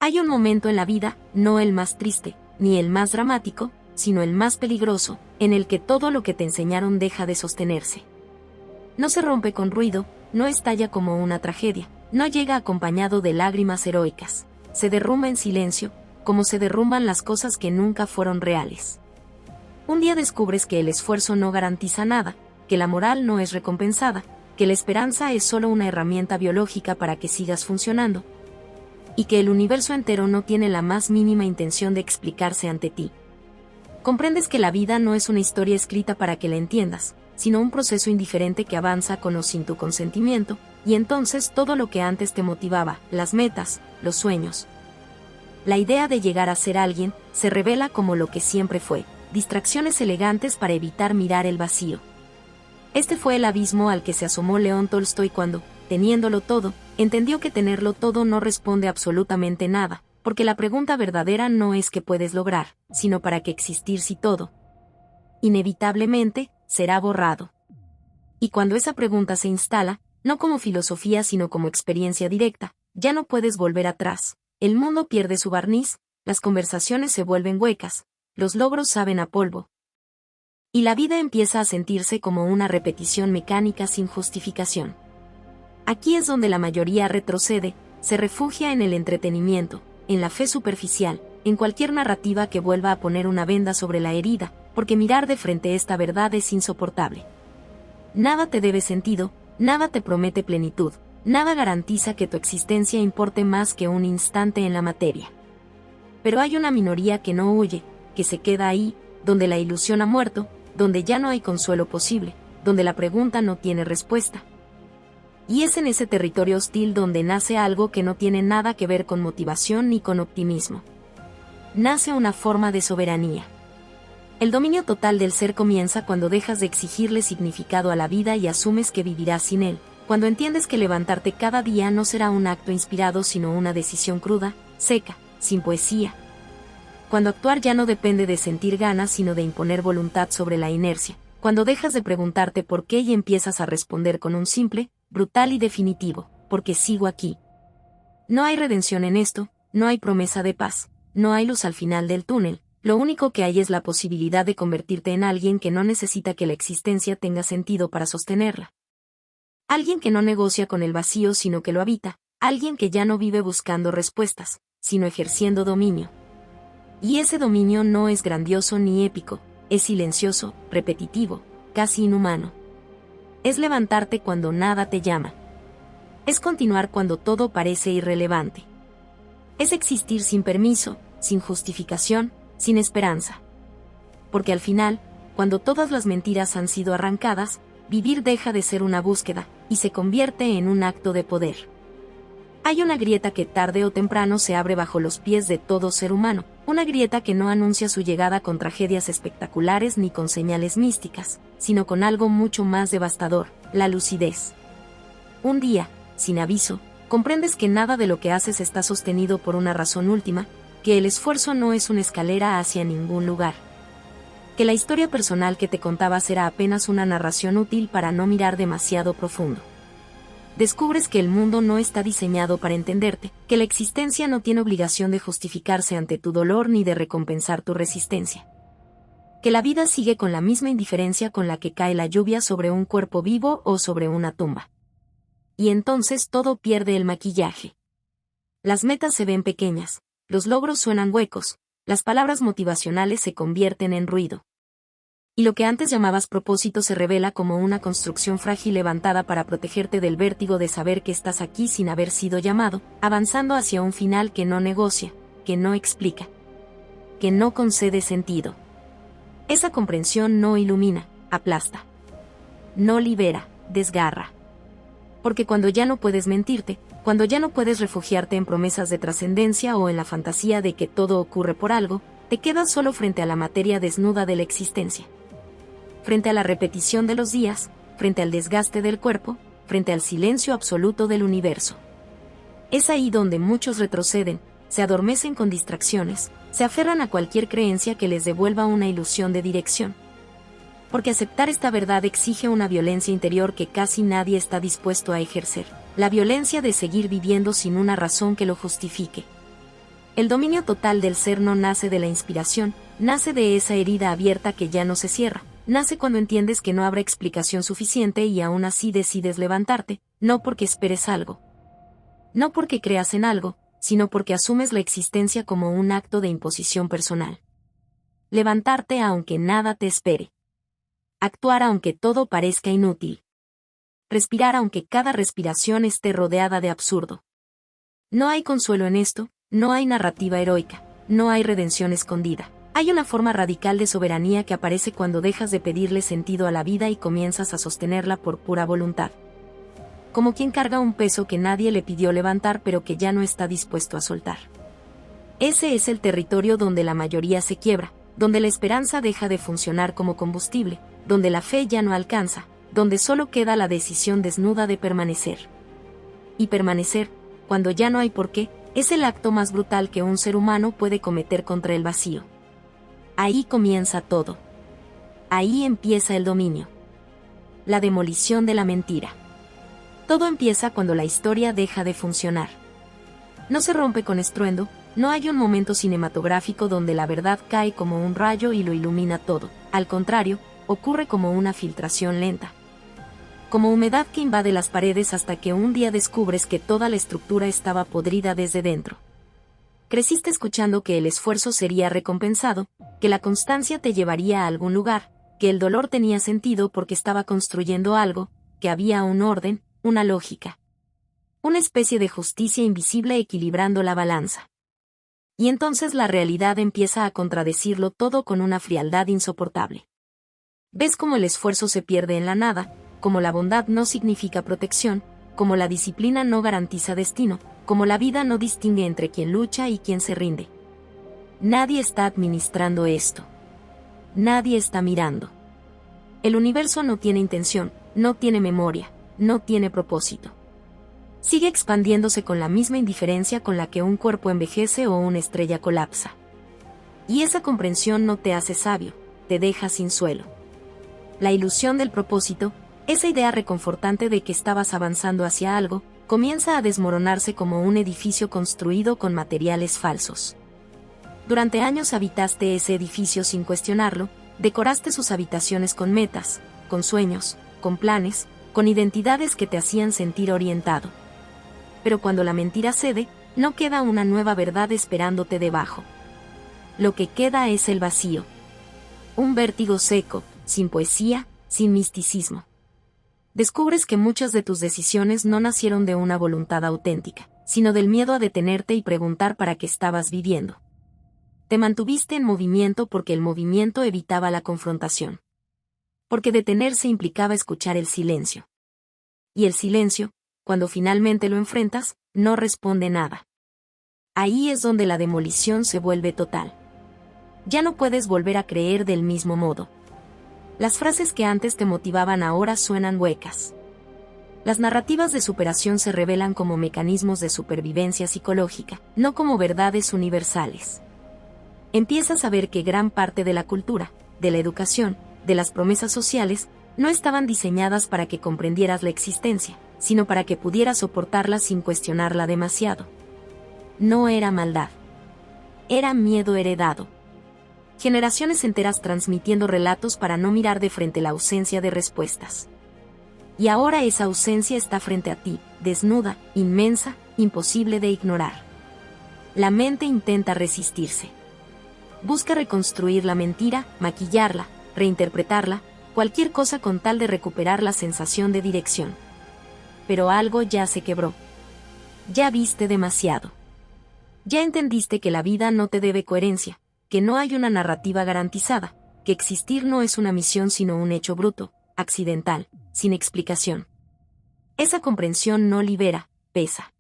Hay un momento en la vida, no el más triste, ni el más dramático, sino el más peligroso, en el que todo lo que te enseñaron deja de sostenerse. No se rompe con ruido, no estalla como una tragedia, no llega acompañado de lágrimas heroicas. Se derrumba en silencio, como se derrumban las cosas que nunca fueron reales. Un día descubres que el esfuerzo no garantiza nada, que la moral no es recompensada, que la esperanza es solo una herramienta biológica para que sigas funcionando, y que el universo entero no tiene la más mínima intención de explicarse ante ti. Comprendes que la vida no es una historia escrita para que la entiendas, sino un proceso indiferente que avanza con o sin tu consentimiento, y entonces todo lo que antes te motivaba, las metas, los sueños, la idea de llegar a ser alguien, se revela como lo que siempre fue, distracciones elegantes para evitar mirar el vacío. Este fue el abismo al que se asomó León Tolstoy cuando, teniéndolo todo, entendió que tenerlo todo no responde absolutamente nada, porque la pregunta verdadera no es qué puedes lograr, sino para qué existir si todo, inevitablemente, será borrado. Y cuando esa pregunta se instala, no como filosofía sino como experiencia directa, ya no puedes volver atrás. El mundo pierde su barniz, las conversaciones se vuelven huecas, los logros saben a polvo. Y la vida empieza a sentirse como una repetición mecánica sin justificación. Aquí es donde la mayoría retrocede, se refugia en el entretenimiento, en la fe superficial, en cualquier narrativa que vuelva a poner una venda sobre la herida, porque mirar de frente esta verdad es insoportable. Nada te debe sentido, nada te promete plenitud, nada garantiza que tu existencia importe más que un instante en la materia. Pero hay una minoría que no huye, que se queda ahí, donde la ilusión ha muerto, donde ya no hay consuelo posible, donde la pregunta no tiene respuesta. Y es en ese territorio hostil donde nace algo que no tiene nada que ver con motivación ni con optimismo. Nace una forma de soberanía. El dominio total del ser comienza cuando dejas de exigirle significado a la vida y asumes que vivirás sin él, cuando entiendes que levantarte cada día no será un acto inspirado sino una decisión cruda, seca, sin poesía. Cuando actuar ya no depende de sentir ganas sino de imponer voluntad sobre la inercia, cuando dejas de preguntarte por qué y empiezas a responder con un simple, brutal y definitivo, porque sigo aquí. No hay redención en esto, no hay promesa de paz, no hay luz al final del túnel, lo único que hay es la posibilidad de convertirte en alguien que no necesita que la existencia tenga sentido para sostenerla. Alguien que no negocia con el vacío sino que lo habita, alguien que ya no vive buscando respuestas, sino ejerciendo dominio. Y ese dominio no es grandioso ni épico, es silencioso, repetitivo, casi inhumano. Es levantarte cuando nada te llama. Es continuar cuando todo parece irrelevante. Es existir sin permiso, sin justificación, sin esperanza. Porque al final, cuando todas las mentiras han sido arrancadas, vivir deja de ser una búsqueda, y se convierte en un acto de poder. Hay una grieta que tarde o temprano se abre bajo los pies de todo ser humano, una grieta que no anuncia su llegada con tragedias espectaculares ni con señales místicas, sino con algo mucho más devastador, la lucidez. Un día, sin aviso, comprendes que nada de lo que haces está sostenido por una razón última, que el esfuerzo no es una escalera hacia ningún lugar. Que la historia personal que te contabas era apenas una narración útil para no mirar demasiado profundo. Descubres que el mundo no está diseñado para entenderte, que la existencia no tiene obligación de justificarse ante tu dolor ni de recompensar tu resistencia. Que la vida sigue con la misma indiferencia con la que cae la lluvia sobre un cuerpo vivo o sobre una tumba. Y entonces todo pierde el maquillaje. Las metas se ven pequeñas, los logros suenan huecos, las palabras motivacionales se convierten en ruido. Y lo que antes llamabas propósito se revela como una construcción frágil levantada para protegerte del vértigo de saber que estás aquí sin haber sido llamado, avanzando hacia un final que no negocia, que no explica, que no concede sentido. Esa comprensión no ilumina, aplasta. No libera, desgarra. Porque cuando ya no puedes mentirte, cuando ya no puedes refugiarte en promesas de trascendencia o en la fantasía de que todo ocurre por algo, te quedas solo frente a la materia desnuda de la existencia. Frente a la repetición de los días, frente al desgaste del cuerpo, frente al silencio absoluto del universo. Es ahí donde muchos retroceden, se adormecen con distracciones, se aferran a cualquier creencia que les devuelva una ilusión de dirección. Porque aceptar esta verdad exige una violencia interior que casi nadie está dispuesto a ejercer, la violencia de seguir viviendo sin una razón que lo justifique. El dominio total del ser no nace de la inspiración, nace de esa herida abierta que ya no se cierra, nace cuando entiendes que no habrá explicación suficiente y aún así decides levantarte, no porque esperes algo, no porque creas en algo, sino porque asumes la existencia como un acto de imposición personal. Levantarte aunque nada te espere. Actuar aunque todo parezca inútil. Respirar aunque cada respiración esté rodeada de absurdo. No hay consuelo en esto, no hay narrativa heroica, no hay redención escondida. Hay una forma radical de soberanía que aparece cuando dejas de pedirle sentido a la vida y comienzas a sostenerla por pura voluntad. Como quien carga un peso que nadie le pidió levantar pero que ya no está dispuesto a soltar. Ese es el territorio donde la mayoría se quiebra, donde la esperanza deja de funcionar como combustible, donde la fe ya no alcanza, donde solo queda la decisión desnuda de permanecer. Y permanecer, cuando ya no hay por qué, es el acto más brutal que un ser humano puede cometer contra el vacío. Ahí comienza todo. Ahí empieza el dominio. La demolición de la mentira. Todo empieza cuando la historia deja de funcionar. No se rompe con estruendo, no hay un momento cinematográfico donde la verdad cae como un rayo y lo ilumina todo. Al contrario, ocurre como una filtración lenta. Como humedad que invade las paredes hasta que un día descubres que toda la estructura estaba podrida desde dentro. Creciste escuchando que el esfuerzo sería recompensado, que la constancia te llevaría a algún lugar, que el dolor tenía sentido porque estaba construyendo algo, que había un orden, una lógica. Una especie de justicia invisible equilibrando la balanza. Y entonces la realidad empieza a contradecirlo todo con una frialdad insoportable. Ves cómo el esfuerzo se pierde en la nada, como la bondad no significa protección, como la disciplina no garantiza destino, como la vida no distingue entre quien lucha y quien se rinde. Nadie está administrando esto. Nadie está mirando. El universo no tiene intención, no tiene memoria, no tiene propósito. Sigue expandiéndose con la misma indiferencia con la que un cuerpo envejece o una estrella colapsa. Y esa comprensión no te hace sabio, te deja sin suelo. La ilusión del propósito, esa idea reconfortante de que estabas avanzando hacia algo, comienza a desmoronarse como un edificio construido con materiales falsos. Durante años habitaste ese edificio sin cuestionarlo, decoraste sus habitaciones con metas, con sueños, con planes, con identidades que te hacían sentir orientado. Pero cuando la mentira cede, no queda una nueva verdad esperándote debajo. Lo que queda es el vacío. Un vértigo seco, sin poesía, sin misticismo. Descubres que muchas de tus decisiones no nacieron de una voluntad auténtica, sino del miedo a detenerte y preguntar para qué estabas viviendo. Te mantuviste en movimiento porque el movimiento evitaba la confrontación. Porque detenerse implicaba escuchar el silencio. Y el silencio, cuando finalmente lo enfrentas, no responde nada. Ahí es donde la demolición se vuelve total. Ya no puedes volver a creer del mismo modo. Las frases que antes te motivaban ahora suenan huecas. Las narrativas de superación se revelan como mecanismos de supervivencia psicológica, no como verdades universales. Empiezas a ver que gran parte de la cultura, de la educación, de las promesas sociales, no estaban diseñadas para que comprendieras la existencia, sino para que pudieras soportarla sin cuestionarla demasiado. No era maldad. Era miedo heredado. Generaciones enteras transmitiendo relatos para no mirar de frente la ausencia de respuestas. Y ahora esa ausencia está frente a ti, desnuda, inmensa, imposible de ignorar. La mente intenta resistirse. Busca reconstruir la mentira, maquillarla, reinterpretarla, cualquier cosa con tal de recuperar la sensación de dirección. Pero algo ya se quebró. Ya viste demasiado. Ya entendiste que la vida no te debe coherencia, que no hay una narrativa garantizada, que existir no es una misión sino un hecho bruto, accidental, sin explicación. Esa comprensión no libera, pesa.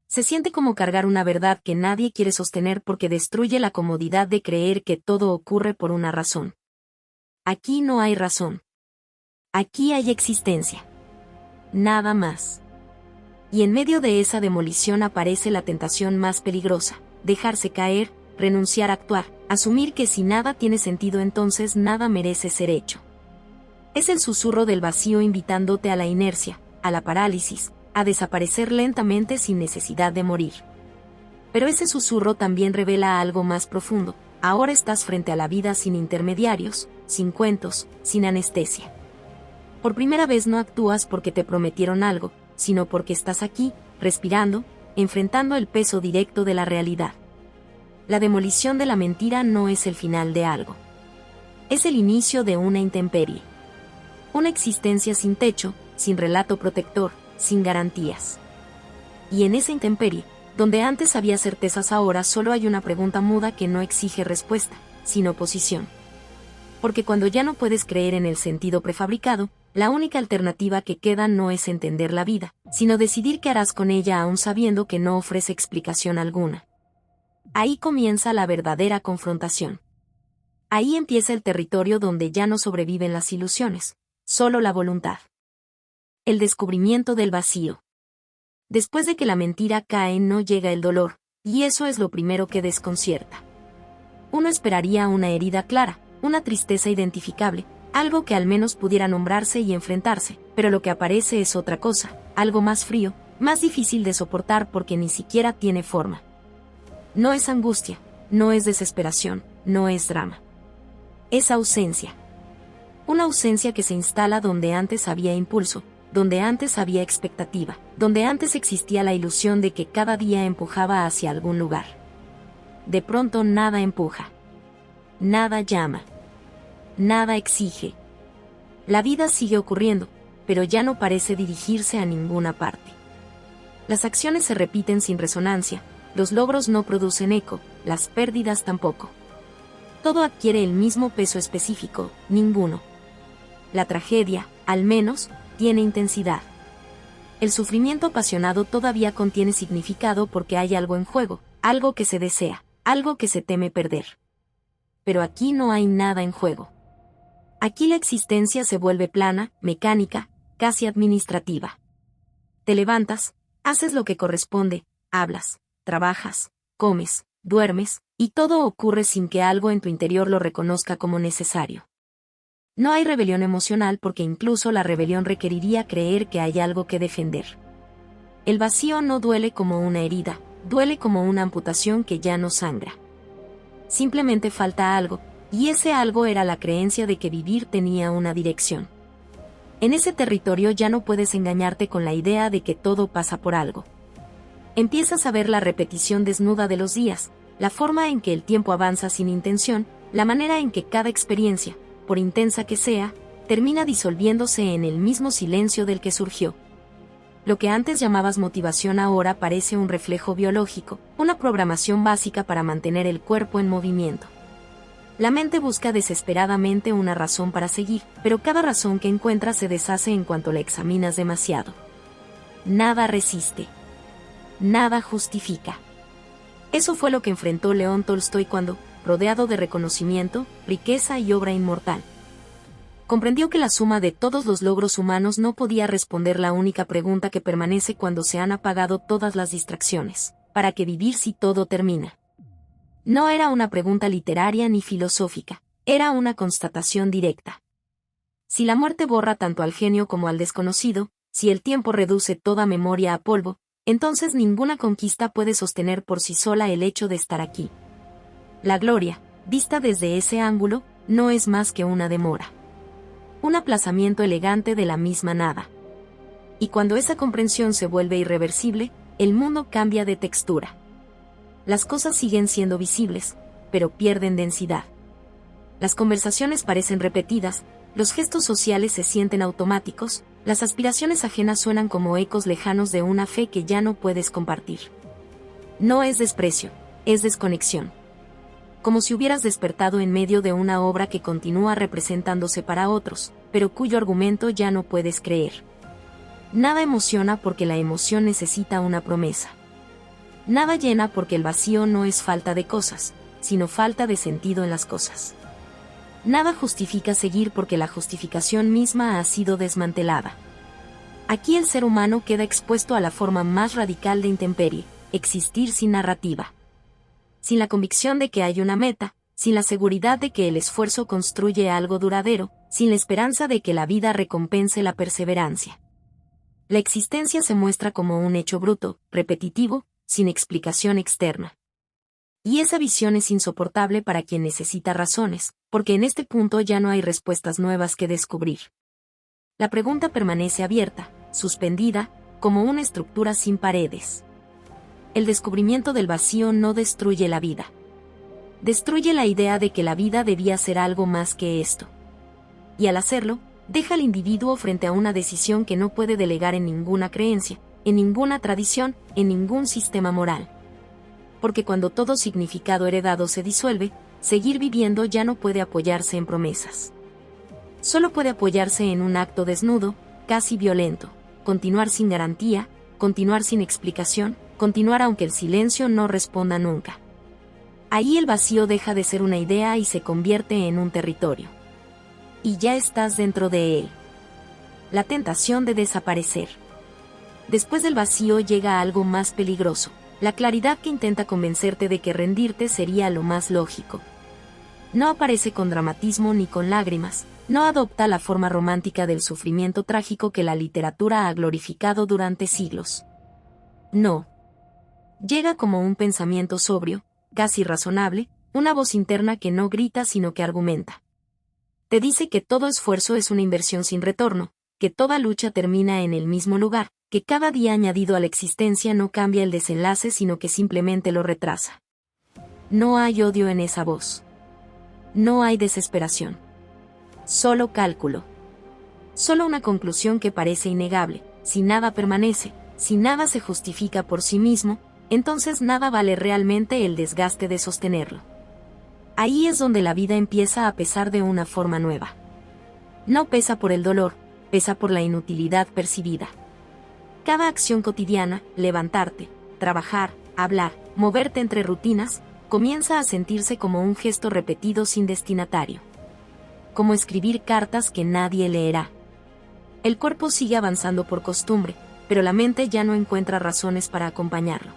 Se siente como cargar una verdad que nadie quiere sostener porque destruye la comodidad de creer que todo ocurre por una razón. Aquí no hay razón. Aquí hay existencia. Nada más. Y en medio de esa demolición aparece la tentación más peligrosa, dejarse caer, renunciar a actuar, asumir que si nada tiene sentido entonces nada merece ser hecho. Es el susurro del vacío invitándote a la inercia, a la parálisis, a desaparecer lentamente sin necesidad de morir. Pero ese susurro también revela algo más profundo. Ahora estás frente a la vida sin intermediarios, sin cuentos, sin anestesia. Por primera vez no actúas porque te prometieron algo, sino porque estás aquí, respirando, enfrentando el peso directo de la realidad. La demolición de la mentira no es el final de algo. Es el inicio de una intemperie. Una existencia sin techo, sin relato protector, sin garantías. Y en esa intemperie, donde antes había certezas, ahora solo hay una pregunta muda que no exige respuesta, sino posición. Porque cuando ya no puedes creer en el sentido prefabricado, la única alternativa que queda no es entender la vida, sino decidir qué harás con ella aún sabiendo que no ofrece explicación alguna. Ahí comienza la verdadera confrontación. Ahí empieza el territorio donde ya no sobreviven las ilusiones, solo la voluntad. El descubrimiento del vacío. Después de que la mentira cae no llega el dolor, y eso es lo primero que desconcierta. Uno esperaría una herida clara, una tristeza identificable, algo que al menos pudiera nombrarse y enfrentarse, pero lo que aparece es otra cosa, algo más frío, más difícil de soportar porque ni siquiera tiene forma. No es angustia, no es desesperación, no es drama. Es ausencia. Una ausencia que se instala donde antes había impulso, donde antes había expectativa, donde antes existía la ilusión de que cada día empujaba hacia algún lugar. De pronto nada empuja. Nada llama. Nada exige. La vida sigue ocurriendo, pero ya no parece dirigirse a ninguna parte. Las acciones se repiten sin resonancia, los logros no producen eco, las pérdidas tampoco. Todo adquiere el mismo peso específico, ninguno. La tragedia, al menos, tiene intensidad. El sufrimiento apasionado todavía contiene significado porque hay algo en juego, algo que se desea, algo que se teme perder. Pero aquí no hay nada en juego. Aquí la existencia se vuelve plana, mecánica, casi administrativa. Te levantas, haces lo que corresponde, hablas, trabajas, comes, duermes, y todo ocurre sin que algo en tu interior lo reconozca como necesario. No hay rebelión emocional porque incluso la rebelión requeriría creer que hay algo que defender. El vacío no duele como una herida, duele como una amputación que ya no sangra. Simplemente falta algo, y ese algo era la creencia de que vivir tenía una dirección. En ese territorio ya no puedes engañarte con la idea de que todo pasa por algo. Empiezas a ver la repetición desnuda de los días, la forma en que el tiempo avanza sin intención, la manera en que cada experiencia, por intensa que sea, termina disolviéndose en el mismo silencio del que surgió. Lo que antes llamabas motivación ahora parece un reflejo biológico, una programación básica para mantener el cuerpo en movimiento. La mente busca desesperadamente una razón para seguir, pero cada razón que encuentra se deshace en cuanto la examinas demasiado. Nada resiste. Nada justifica. Eso fue lo que enfrentó León Tolstoy cuando, rodeado de reconocimiento, riqueza y obra inmortal, comprendió que la suma de todos los logros humanos no podía responder la única pregunta que permanece cuando se han apagado todas las distracciones: ¿para qué vivir si todo termina? No era una pregunta literaria ni filosófica, era una constatación directa. Si la muerte borra tanto al genio como al desconocido, si el tiempo reduce toda memoria a polvo, entonces ninguna conquista puede sostener por sí sola el hecho de estar aquí. La gloria, vista desde ese ángulo, no es más que una demora. Un aplazamiento elegante de la misma nada. Y cuando esa comprensión se vuelve irreversible, el mundo cambia de textura. Las cosas siguen siendo visibles, pero pierden densidad. Las conversaciones parecen repetidas, los gestos sociales se sienten automáticos, las aspiraciones ajenas suenan como ecos lejanos de una fe que ya no puedes compartir. No es desprecio, es desconexión. Como si hubieras despertado en medio de una obra que continúa representándose para otros, pero cuyo argumento ya no puedes creer. Nada emociona porque la emoción necesita una promesa. Nada llena porque el vacío no es falta de cosas, sino falta de sentido en las cosas. Nada justifica seguir porque la justificación misma ha sido desmantelada. Aquí el ser humano queda expuesto a la forma más radical de intemperie, existir sin narrativa. Sin la convicción de que hay una meta, sin la seguridad de que el esfuerzo construye algo duradero, sin la esperanza de que la vida recompense la perseverancia. La existencia se muestra como un hecho bruto, repetitivo, sin explicación externa. Y esa visión es insoportable para quien necesita razones, porque en este punto ya no hay respuestas nuevas que descubrir. La pregunta permanece abierta, suspendida, como una estructura sin paredes. El descubrimiento del vacío no destruye la vida. Destruye la idea de que la vida debía ser algo más que esto. Y al hacerlo, deja al individuo frente a una decisión que no puede delegar en ninguna creencia, en ninguna tradición, en ningún sistema moral. Porque cuando todo significado heredado se disuelve, seguir viviendo ya no puede apoyarse en promesas. Solo puede apoyarse en un acto desnudo, casi violento, continuar sin garantía, continuar sin explicación, continuar aunque el silencio no responda nunca. Ahí el vacío deja de ser una idea y se convierte en un territorio. Y ya estás dentro de él. La tentación de desaparecer. Después del vacío llega algo más peligroso, la claridad que intenta convencerte de que rendirte sería lo más lógico. No aparece con dramatismo ni con lágrimas, no adopta la forma romántica del sufrimiento trágico que la literatura ha glorificado durante siglos. No. Llega como un pensamiento sobrio, casi razonable, una voz interna que no grita sino que argumenta. Te dice que todo esfuerzo es una inversión sin retorno, que toda lucha termina en el mismo lugar, que cada día añadido a la existencia no cambia el desenlace sino que simplemente lo retrasa. No hay odio en esa voz. No hay desesperación. Solo cálculo. Solo una conclusión que parece innegable. Si nada permanece, si nada se justifica por sí mismo, entonces nada vale realmente el desgaste de sostenerlo. Ahí es donde la vida empieza a pesar de una forma nueva. No pesa por el dolor, pesa por la inutilidad percibida. Cada acción cotidiana, levantarte, trabajar, hablar, moverte entre rutinas, comienza a sentirse como un gesto repetido sin destinatario. Como escribir cartas que nadie leerá. El cuerpo sigue avanzando por costumbre, pero la mente ya no encuentra razones para acompañarlo.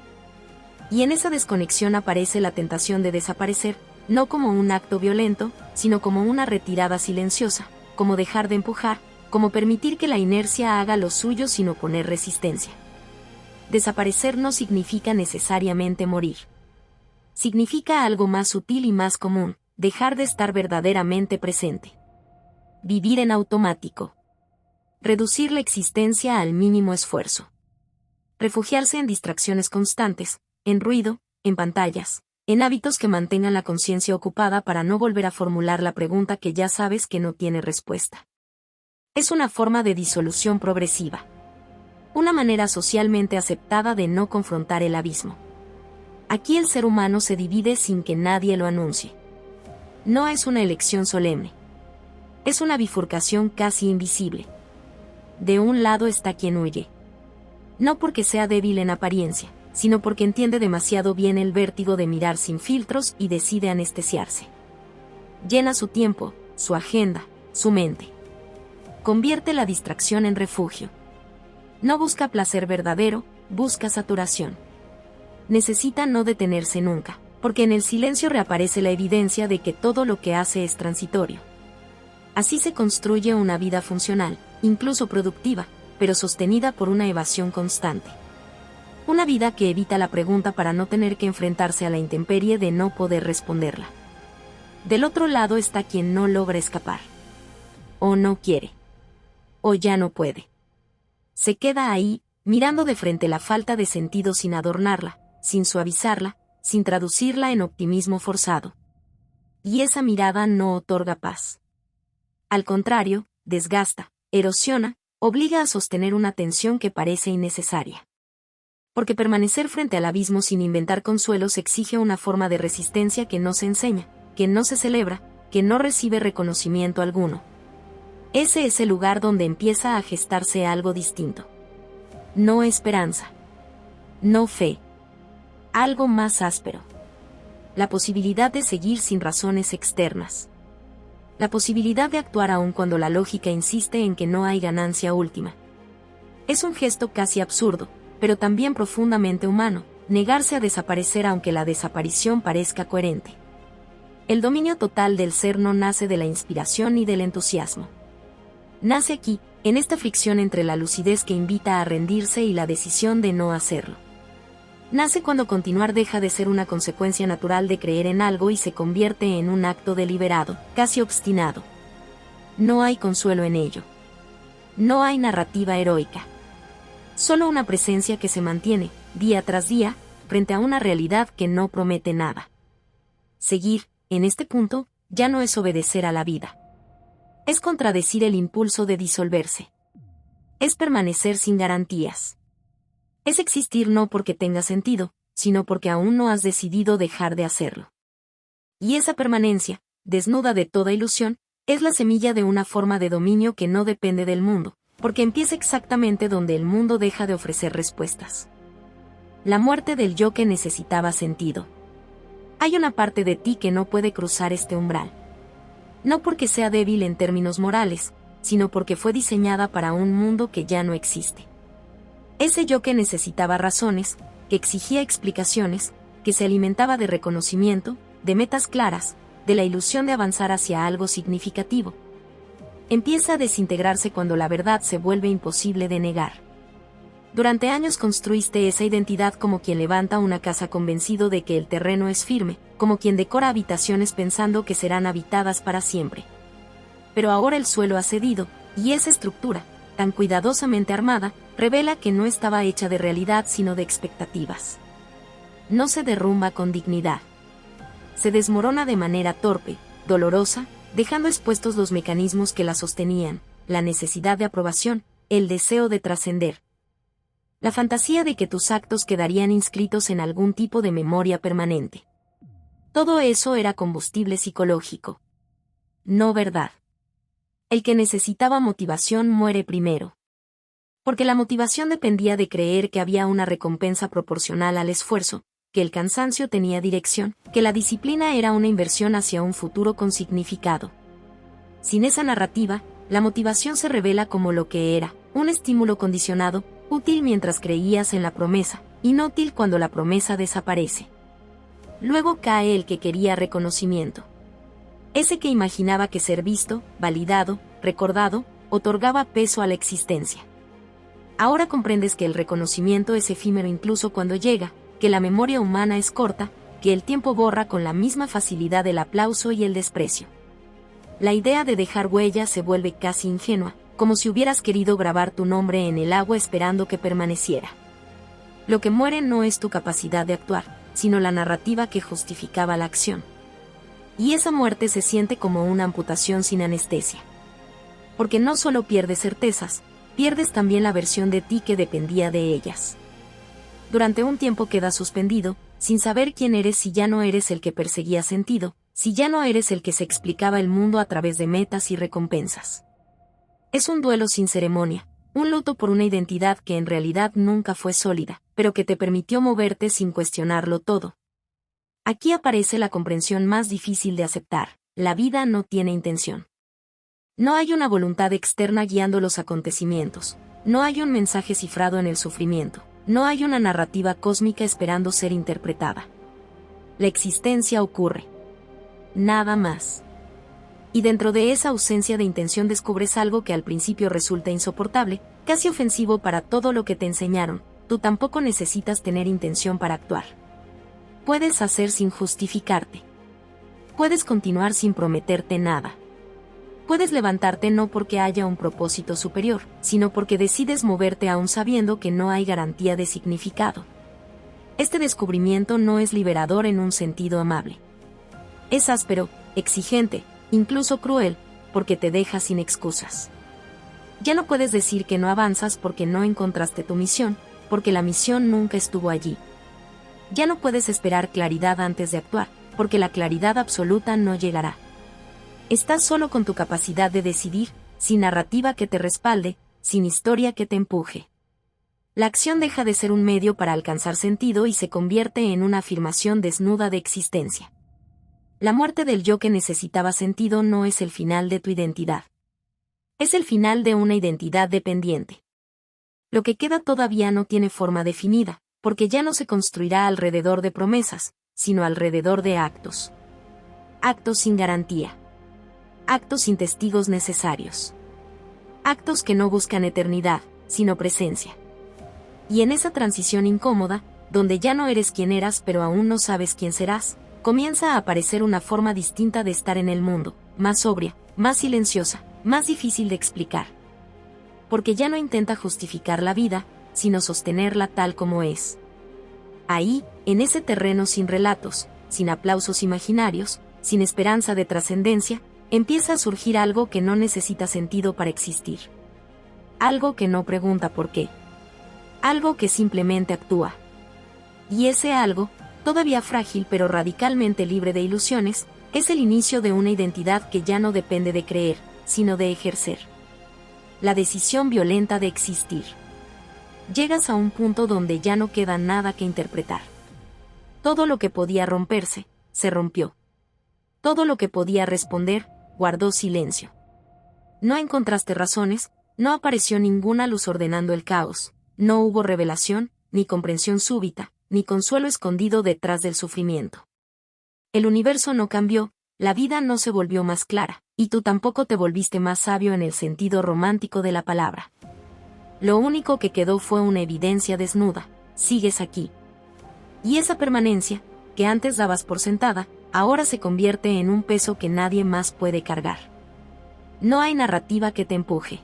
Y en esa desconexión aparece la tentación de desaparecer, no como un acto violento, sino como una retirada silenciosa, como dejar de empujar, como permitir que la inercia haga lo suyo sin oponer resistencia. Desaparecer no significa necesariamente morir. Significa algo más sutil y más común, dejar de estar verdaderamente presente. Vivir en automático. Reducir la existencia al mínimo esfuerzo. Refugiarse en distracciones constantes, en ruido, en pantallas, en hábitos que mantengan la conciencia ocupada para no volver a formular la pregunta que ya sabes que no tiene respuesta. Es una forma de disolución progresiva. Una manera socialmente aceptada de no confrontar el abismo. Aquí el ser humano se divide sin que nadie lo anuncie. No es una elección solemne. Es una bifurcación casi invisible. De un lado está quien huye. No porque sea débil en apariencia, sino porque entiende demasiado bien el vértigo de mirar sin filtros y decide anestesiarse. Llena su tiempo, su agenda, su mente. Convierte la distracción en refugio. No busca placer verdadero, busca saturación. Necesita no detenerse nunca, porque en el silencio reaparece la evidencia de que todo lo que hace es transitorio. Así se construye una vida funcional, incluso productiva, pero sostenida por una evasión constante. Una vida que evita la pregunta para no tener que enfrentarse a la intemperie de no poder responderla. Del otro lado está quien no logra escapar. O no quiere. O ya no puede. Se queda ahí, mirando de frente la falta de sentido sin adornarla, sin suavizarla, sin traducirla en optimismo forzado. Y esa mirada no otorga paz. Al contrario, desgasta, erosiona, obliga a sostener una tensión que parece innecesaria. Porque permanecer frente al abismo sin inventar consuelos exige una forma de resistencia que no se enseña, que no se celebra, que no recibe reconocimiento alguno. Ese es el lugar donde empieza a gestarse algo distinto. No esperanza. No fe. Algo más áspero. La posibilidad de seguir sin razones externas. La posibilidad de actuar aun cuando la lógica insiste en que no hay ganancia última. Es un gesto casi absurdo, pero también profundamente humano, negarse a desaparecer aunque la desaparición parezca coherente. El dominio total del ser no nace de la inspiración ni del entusiasmo. Nace aquí, en esta fricción entre la lucidez que invita a rendirse y la decisión de no hacerlo. Nace cuando continuar deja de ser una consecuencia natural de creer en algo y se convierte en un acto deliberado, casi obstinado. No hay consuelo en ello. No hay narrativa heroica. Solo una presencia que se mantiene, día tras día, frente a una realidad que no promete nada. Seguir, en este punto, ya no es obedecer a la vida. Es contradecir el impulso de disolverse. Es permanecer sin garantías. Es existir no porque tenga sentido, sino porque aún no has decidido dejar de hacerlo. Y esa permanencia, desnuda de toda ilusión, es la semilla de una forma de dominio que no depende del mundo, porque empieza exactamente donde el mundo deja de ofrecer respuestas. La muerte del yo que necesitaba sentido. Hay una parte de ti que no puede cruzar este umbral. No porque sea débil en términos morales, sino porque fue diseñada para un mundo que ya no existe. Ese yo que necesitaba razones, que exigía explicaciones, que se alimentaba de reconocimiento, de metas claras, de la ilusión de avanzar hacia algo significativo. Empieza a desintegrarse cuando la verdad se vuelve imposible de negar. Durante años construiste esa identidad como quien levanta una casa convencido de que el terreno es firme, como quien decora habitaciones pensando que serán habitadas para siempre. Pero ahora el suelo ha cedido, y esa estructura, tan cuidadosamente armada, revela que no estaba hecha de realidad sino de expectativas. No se derrumba con dignidad. Se desmorona de manera torpe, dolorosa, dejando expuestos los mecanismos que la sostenían, la necesidad de aprobación, el deseo de trascender. La fantasía de que tus actos quedarían inscritos en algún tipo de memoria permanente. Todo eso era combustible psicológico. No verdad. El que necesitaba motivación muere primero. Porque la motivación dependía de creer que había una recompensa proporcional al esfuerzo, que el cansancio tenía dirección, que la disciplina era una inversión hacia un futuro con significado. Sin esa narrativa, la motivación se revela como lo que era, un estímulo condicionado, útil mientras creías en la promesa, inútil cuando la promesa desaparece. Luego cae el que quería reconocimiento. Ese que imaginaba que ser visto, validado, recordado, otorgaba peso a la existencia. Ahora comprendes que el reconocimiento es efímero incluso cuando llega, que la memoria humana es corta, que el tiempo borra con la misma facilidad el aplauso y el desprecio. La idea de dejar huella se vuelve casi ingenua, como si hubieras querido grabar tu nombre en el agua esperando que permaneciera. Lo que muere no es tu capacidad de actuar, sino la narrativa que justificaba la acción. Y esa muerte se siente como una amputación sin anestesia. Porque no solo pierdes certezas, pierdes también la versión de ti que dependía de ellas. Durante un tiempo quedas suspendido, sin saber quién eres si ya no eres el que perseguía sentido, si ya no eres el que se explicaba el mundo a través de metas y recompensas. Es un duelo sin ceremonia, un luto por una identidad que en realidad nunca fue sólida, pero que te permitió moverte sin cuestionarlo todo. Aquí aparece la comprensión más difícil de aceptar: la vida no tiene intención. No hay una voluntad externa guiando los acontecimientos, no hay un mensaje cifrado en el sufrimiento, no hay una narrativa cósmica esperando ser interpretada. La existencia ocurre. Nada más. Y dentro de esa ausencia de intención descubres algo que al principio resulta insoportable, casi ofensivo para todo lo que te enseñaron: tú tampoco necesitas tener intención para actuar. Puedes hacer sin justificarte. Puedes continuar sin prometerte nada. Puedes levantarte no porque haya un propósito superior, sino porque decides moverte aún sabiendo que no hay garantía de significado. Este descubrimiento no es liberador en un sentido amable. Es áspero, exigente, incluso cruel, porque te deja sin excusas. Ya no puedes decir que no avanzas porque no encontraste tu misión, porque la misión nunca estuvo allí. Ya no puedes esperar claridad antes de actuar, porque la claridad absoluta no llegará. Estás solo con tu capacidad de decidir, sin narrativa que te respalde, sin historia que te empuje. La acción deja de ser un medio para alcanzar sentido y se convierte en una afirmación desnuda de existencia. La muerte del yo que necesitaba sentido no es el final de tu identidad. Es el final de una identidad dependiente. Lo que queda todavía no tiene forma definida, porque ya no se construirá alrededor de promesas, sino alrededor de actos. Actos sin garantía. Actos sin testigos necesarios. Actos que no buscan eternidad, sino presencia. Y en esa transición incómoda, donde ya no eres quien eras pero aún no sabes quién serás, comienza a aparecer una forma distinta de estar en el mundo, más sobria, más silenciosa, más difícil de explicar. Porque ya no intenta justificar la vida, sino sostenerla tal como es. Ahí, en ese terreno sin relatos, sin aplausos imaginarios, sin esperanza de trascendencia, empieza a surgir algo que no necesita sentido para existir. Algo que no pregunta por qué. Algo que simplemente actúa. Y ese algo, todavía frágil pero radicalmente libre de ilusiones, es el inicio de una identidad que ya no depende de creer, sino de ejercer. La decisión violenta de existir. Llegas a un punto donde ya no queda nada que interpretar. Todo lo que podía romperse, se rompió. Todo lo que podía responder, guardó silencio. No encontraste razones, no apareció ninguna luz ordenando el caos, no hubo revelación, ni comprensión súbita, ni consuelo escondido detrás del sufrimiento. El universo no cambió, la vida no se volvió más clara, y tú tampoco te volviste más sabio en el sentido romántico de la palabra. Lo único que quedó fue una evidencia desnuda: sigues aquí. Y esa permanencia, que antes dabas por sentada, ahora se convierte en un peso que nadie más puede cargar. No hay narrativa que te empuje.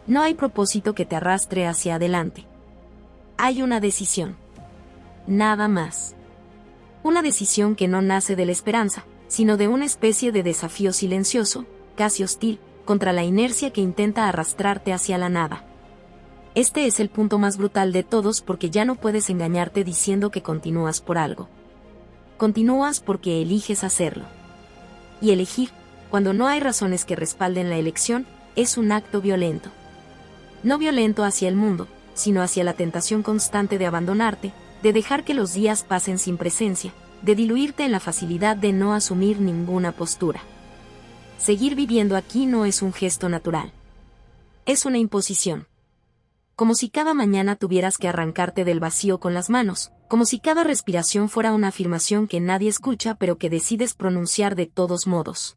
No hay propósito que te arrastre hacia adelante. Hay una decisión. Nada más. Una decisión que no nace de la esperanza, sino de una especie de desafío silencioso, casi hostil, contra la inercia que intenta arrastrarte hacia la nada. Este es el punto más brutal de todos porque ya no puedes engañarte diciendo que continúas por algo. Continúas porque eliges hacerlo. Y elegir, cuando no hay razones que respalden la elección, es un acto violento. No violento hacia el mundo, sino hacia la tentación constante de abandonarte, de dejar que los días pasen sin presencia, de diluirte en la facilidad de no asumir ninguna postura. Seguir viviendo aquí no es un gesto natural. Es una imposición. Como si cada mañana tuvieras que arrancarte del vacío con las manos, como si cada respiración fuera una afirmación que nadie escucha pero que decides pronunciar de todos modos.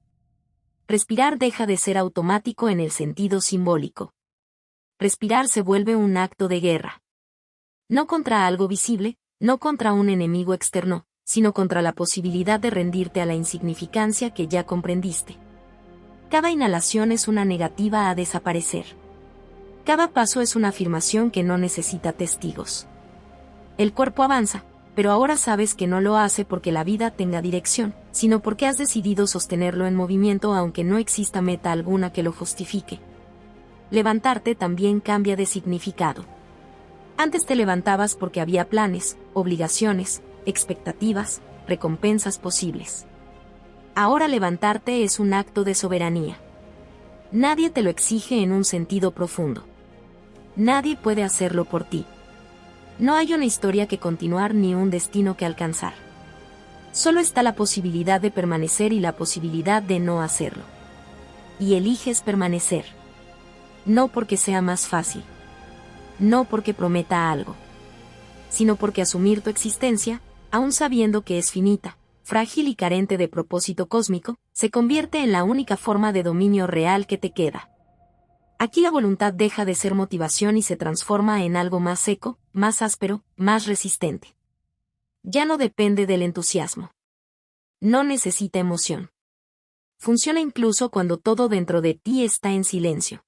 Respirar deja de ser automático en el sentido simbólico. Respirar se vuelve un acto de guerra. No contra algo visible, no contra un enemigo externo, sino contra la posibilidad de rendirte a la insignificancia que ya comprendiste. Cada inhalación es una negativa a desaparecer. Cada paso es una afirmación que no necesita testigos. El cuerpo avanza, pero ahora sabes que no lo hace porque la vida tenga dirección, sino porque has decidido sostenerlo en movimiento aunque no exista meta alguna que lo justifique. Levantarte también cambia de significado. Antes te levantabas porque había planes, obligaciones, expectativas, recompensas posibles. Ahora levantarte es un acto de soberanía. Nadie te lo exige en un sentido profundo. Nadie puede hacerlo por ti. No hay una historia que continuar ni un destino que alcanzar. Solo está la posibilidad de permanecer y la posibilidad de no hacerlo. Y eliges permanecer. No porque sea más fácil. No porque prometa algo. Sino porque asumir tu existencia, aun sabiendo que es finita, frágil y carente de propósito cósmico, se convierte en la única forma de dominio real que te queda. Aquí la voluntad deja de ser motivación y se transforma en algo más seco, más áspero, más resistente. Ya no depende del entusiasmo. No necesita emoción. Funciona incluso cuando todo dentro de ti está en silencio.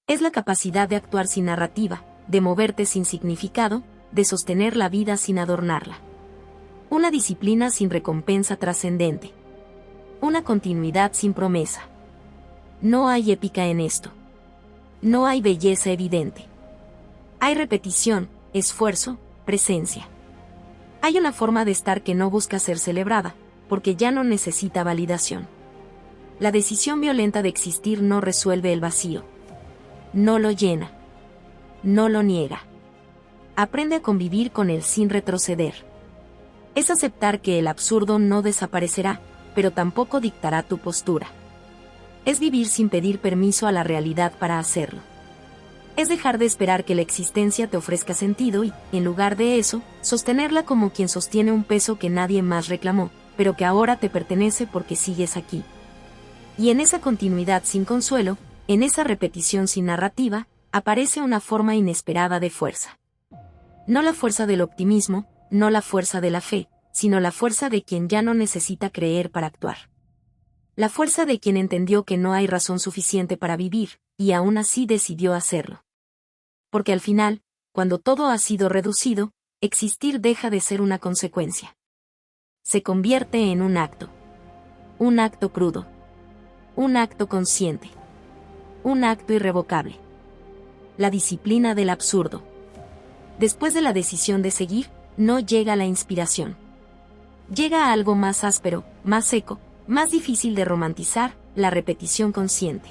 Es la capacidad de actuar sin narrativa, de moverte sin significado, de sostener la vida sin adornarla. Una disciplina sin recompensa trascendente. Una continuidad sin promesa. No hay épica en esto. No hay belleza evidente. Hay repetición, esfuerzo, presencia. Hay una forma de estar que no busca ser celebrada, porque ya no necesita validación. La decisión violenta de existir no resuelve el vacío. No lo llena. No lo niega. Aprende a convivir con él sin retroceder. Es aceptar que el absurdo no desaparecerá, pero tampoco dictará tu postura. Es vivir sin pedir permiso a la realidad para hacerlo. Es dejar de esperar que la existencia te ofrezca sentido y, en lugar de eso, sostenerla como quien sostiene un peso que nadie más reclamó, pero que ahora te pertenece porque sigues aquí. Y en esa continuidad sin consuelo, en esa repetición sin narrativa, aparece una forma inesperada de fuerza. No la fuerza del optimismo, no la fuerza de la fe, sino la fuerza de quien ya no necesita creer para actuar. La fuerza de quien entendió que no hay razón suficiente para vivir, y aún así decidió hacerlo. Porque al final, cuando todo ha sido reducido, existir deja de ser una consecuencia. Se convierte en un acto. Un acto crudo. Un acto consciente. Un acto irrevocable. La disciplina del absurdo. Después de la decisión de seguir, no llega la inspiración. Llega a algo más áspero, más seco, más difícil de romantizar, la repetición consciente.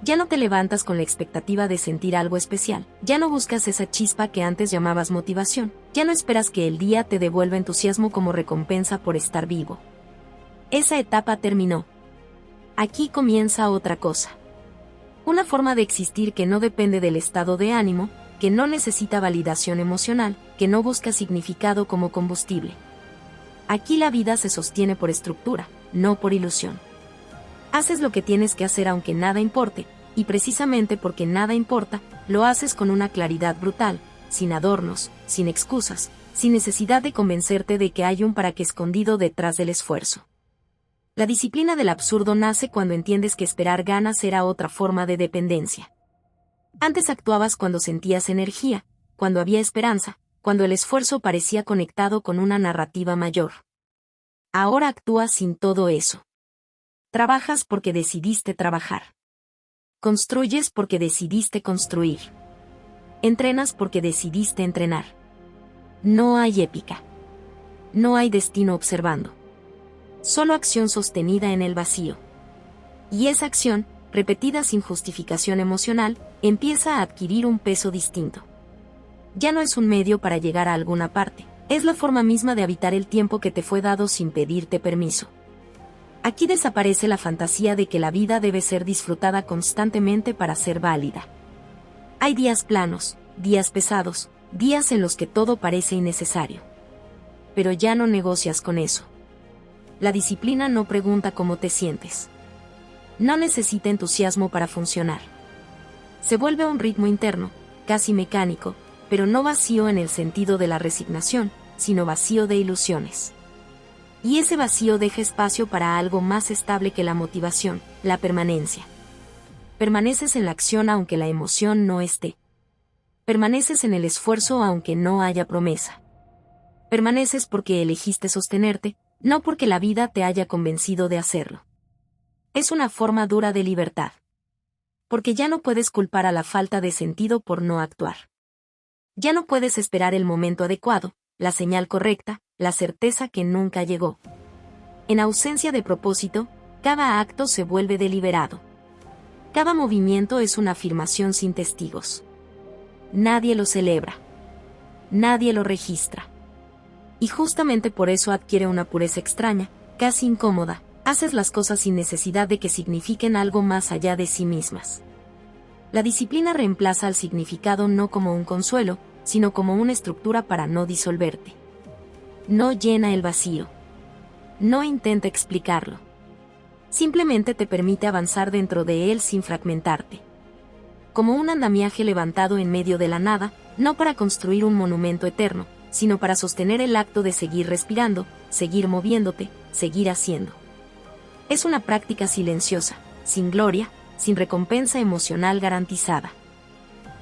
Ya no te levantas con la expectativa de sentir algo especial, ya no buscas esa chispa que antes llamabas motivación, ya no esperas que el día te devuelva entusiasmo como recompensa por estar vivo. Esa etapa terminó. Aquí comienza otra cosa. Una forma de existir que no depende del estado de ánimo, que no necesita validación emocional, que no busca significado como combustible. Aquí la vida se sostiene por estructura, no por ilusión. Haces lo que tienes que hacer aunque nada importe, y precisamente porque nada importa, lo haces con una claridad brutal, sin adornos, sin excusas, sin necesidad de convencerte de que hay un para qué escondido detrás del esfuerzo. La disciplina del absurdo nace cuando entiendes que esperar ganas era otra forma de dependencia. Antes actuabas cuando sentías energía, cuando había esperanza, cuando el esfuerzo parecía conectado con una narrativa mayor. Ahora actúas sin todo eso. Trabajas porque decidiste trabajar. Construyes porque decidiste construir. Entrenas porque decidiste entrenar. No hay épica. No hay destino observando. Solo acción sostenida en el vacío. Y esa acción, repetida sin justificación emocional, empieza a adquirir un peso distinto. Ya no es un medio para llegar a alguna parte, es la forma misma de habitar el tiempo que te fue dado sin pedirte permiso. Aquí desaparece la fantasía de que la vida debe ser disfrutada constantemente para ser válida. Hay días planos, días pesados, días en los que todo parece innecesario. Pero ya no negocias con eso. La disciplina no pregunta cómo te sientes. No necesita entusiasmo para funcionar. Se vuelve un ritmo interno, casi mecánico, pero no vacío en el sentido de la resignación, sino vacío de ilusiones. Y ese vacío deja espacio para algo más estable que la motivación, la permanencia. Permaneces en la acción aunque la emoción no esté. Permaneces en el esfuerzo aunque no haya promesa. Permaneces porque elegiste sostenerte, no porque la vida te haya convencido de hacerlo. Es una forma dura de libertad. Porque ya no puedes culpar a la falta de sentido por no actuar. Ya no puedes esperar el momento adecuado, la señal correcta, la certeza que nunca llegó. En ausencia de propósito, cada acto se vuelve deliberado. Cada movimiento es una afirmación sin testigos. Nadie lo celebra. Nadie lo registra. Y justamente por eso adquiere una pureza extraña, casi incómoda. Haces las cosas sin necesidad de que signifiquen algo más allá de sí mismas. La disciplina reemplaza al significado no como un consuelo, sino como una estructura para no disolverte. No llena el vacío. No intenta explicarlo. Simplemente te permite avanzar dentro de él sin fragmentarte. Como un andamiaje levantado en medio de la nada, no para construir un monumento eterno, sino para sostener el acto de seguir respirando, seguir moviéndote, seguir haciendo. Es una práctica silenciosa, sin gloria, sin recompensa emocional garantizada.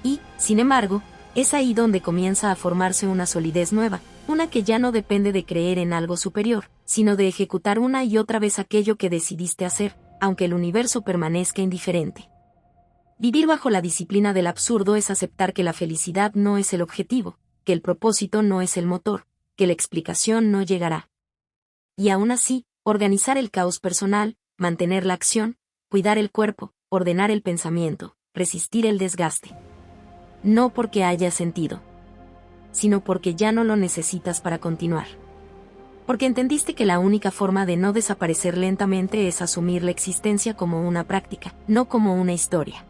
Y, sin embargo, es ahí donde comienza a formarse una solidez nueva, una que ya no depende de creer en algo superior, sino de ejecutar una y otra vez aquello que decidiste hacer, aunque el universo permanezca indiferente. Vivir bajo la disciplina del absurdo es aceptar que la felicidad no es el objetivo, que el propósito no es el motor, que la explicación no llegará. Y aún así, organizar el caos personal, mantener la acción, cuidar el cuerpo, ordenar el pensamiento, resistir el desgaste. No porque haya sentido, sino porque ya no lo necesitas para continuar. Porque entendiste que la única forma de no desaparecer lentamente es asumir la existencia como una práctica, no como una historia.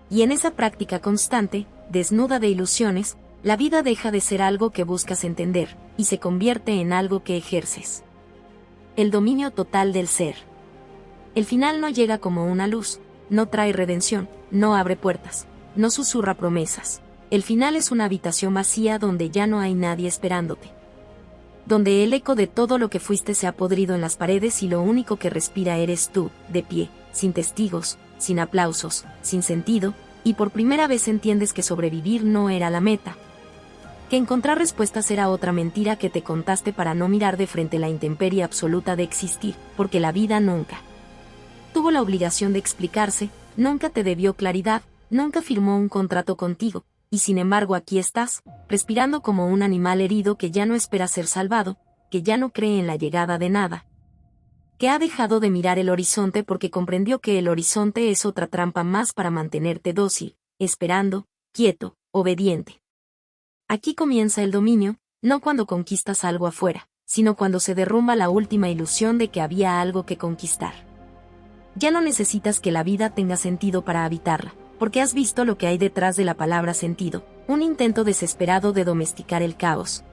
Y en esa práctica constante, desnuda de ilusiones, la vida deja de ser algo que buscas entender, y se convierte en algo que ejerces. El dominio total del ser. El final no llega como una luz, no trae redención, no abre puertas, no susurra promesas. El final es una habitación vacía donde ya no hay nadie esperándote. Donde el eco de todo lo que fuiste se ha podrido en las paredes y lo único que respira eres tú, de pie, sin testigos, sin aplausos, sin sentido, y por primera vez entiendes que sobrevivir no era la meta. Que encontrar respuestas era otra mentira que te contaste para no mirar de frente la intemperie absoluta de existir, porque la vida nunca tuvo la obligación de explicarse, nunca te debió claridad, nunca firmó un contrato contigo, y sin embargo aquí estás, respirando como un animal herido que ya no espera ser salvado, que ya no cree en la llegada de nada, que ha dejado de mirar el horizonte porque comprendió que el horizonte es otra trampa más para mantenerte dócil, esperando, quieto, obediente. Aquí comienza el dominio, no cuando conquistas algo afuera, sino cuando se derrumba la última ilusión de que había algo que conquistar. Ya no necesitas que la vida tenga sentido para habitarla, porque has visto lo que hay detrás de la palabra sentido, un intento desesperado de domesticar el caos.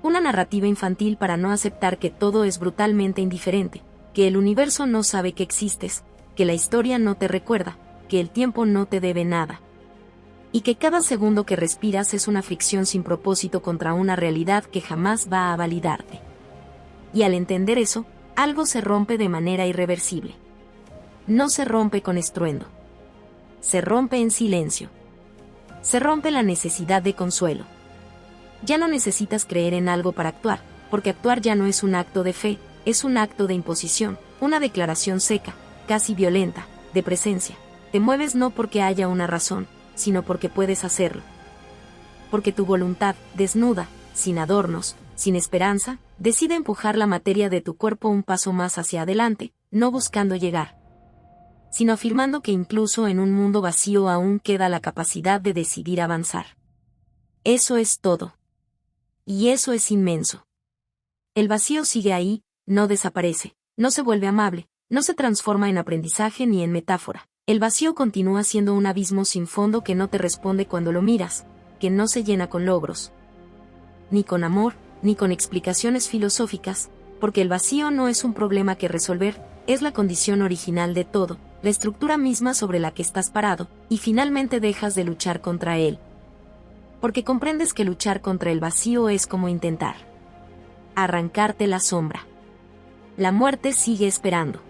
Una narrativa infantil para no aceptar que todo es brutalmente indiferente, que el universo no sabe que existes, que la historia no te recuerda, que el tiempo no te debe nada. Y que cada segundo que respiras es una fricción sin propósito contra una realidad que jamás va a validarte. Y al entender eso, algo se rompe de manera irreversible. No se rompe con estruendo. Se rompe en silencio. Se rompe la necesidad de consuelo. Ya no necesitas creer en algo para actuar, porque actuar ya no es un acto de fe, es un acto de imposición, una declaración seca, casi violenta, de presencia. Te mueves no porque haya una razón, sino porque puedes hacerlo. Porque tu voluntad, desnuda, sin adornos, sin esperanza, decide empujar la materia de tu cuerpo un paso más hacia adelante, no buscando llegar, sino afirmando que incluso en un mundo vacío aún queda la capacidad de decidir avanzar. Eso es todo. Y eso es inmenso. El vacío sigue ahí, no desaparece, no se vuelve amable, no se transforma en aprendizaje ni en metáfora. El vacío continúa siendo un abismo sin fondo que no te responde cuando lo miras, que no se llena con logros, ni con amor, ni con explicaciones filosóficas, porque el vacío no es un problema que resolver, es la condición original de todo, la estructura misma sobre la que estás parado, y finalmente dejas de luchar contra él. Porque comprendes que luchar contra el vacío es como intentar arrancarte la sombra. La muerte sigue esperando.